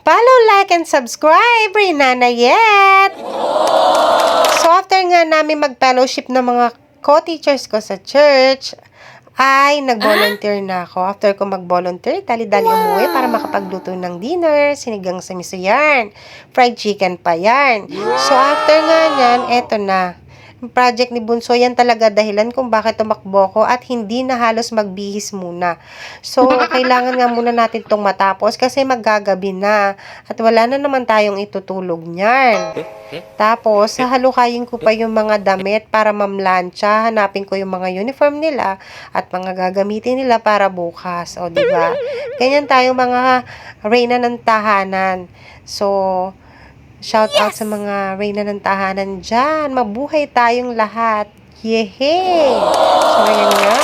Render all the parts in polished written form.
Follow, like, and subscribe, Reyna Nayet! So, after nga namin mag-fellowship ng mga co-teachers ko sa church, ay nag-volunteer na ako. After ko mag-volunteer, dali-dali umuwi para makapagluto ng dinner, sinigang sa miso yan, fried chicken pa yan. So, after nga yan, eto na. Yung project ni Bunso, yan talaga dahilan kung bakit tumakbo ko at hindi na halos magbihis muna. So, kailangan nga muna natin itong matapos kasi maggagabi na at wala na naman tayong itutulog niyan. Tapos, hahalukayin ko pa yung mga damit para mamlansya. Hanapin ko yung mga uniform nila at mga gagamitin nila para bukas. O, diba? Ganyan tayo mga reyna ng tahanan. So, shout out sa mga reyna ng tahanan dyan. Mabuhay tayong lahat. Yehey! So, ayan nga.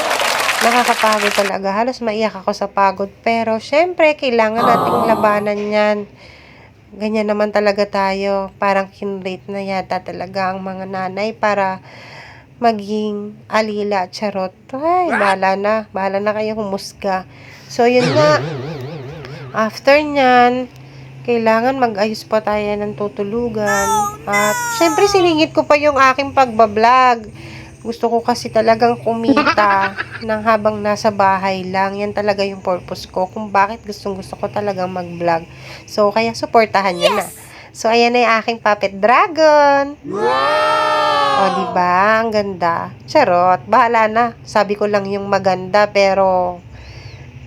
Nakakapagod talaga. Halos maiyak ako sa pagod. Pero, syempre, kailangan nating labanan yan. Ganyan naman talaga tayo. Parang kinrate na yata talaga ang mga nanay para maging alila, charot. Ay, bahala na. Bahala na kayo humusga. So, yun nga. After nyan, kailangan mag-ayos pa tayo ng tutulugan. At, syempre, siningit ko pa yung aking pagbablog. Gusto ko kasi talagang kumita ng habang nasa bahay lang. Yan talaga yung purpose ko. Kung bakit gusto ko talagang mag-vlog. So, kaya supportahan nyo na. So, ayan na yung aking puppet dragon. O, diba? Ang ganda. Charot. Bahala na. Sabi ko lang yung maganda, pero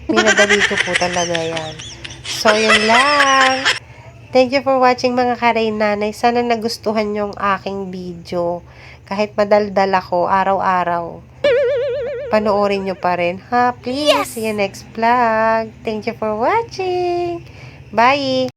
minadali ko po talaga yan. So, yun lang. Thank you for watching mga kareynanay. Sana nagustuhan yung aking video. Kahit madaldal ako araw-araw. Panoorin nyo pa rin. Ha? Please, see you next vlog. Thank you for watching. Bye!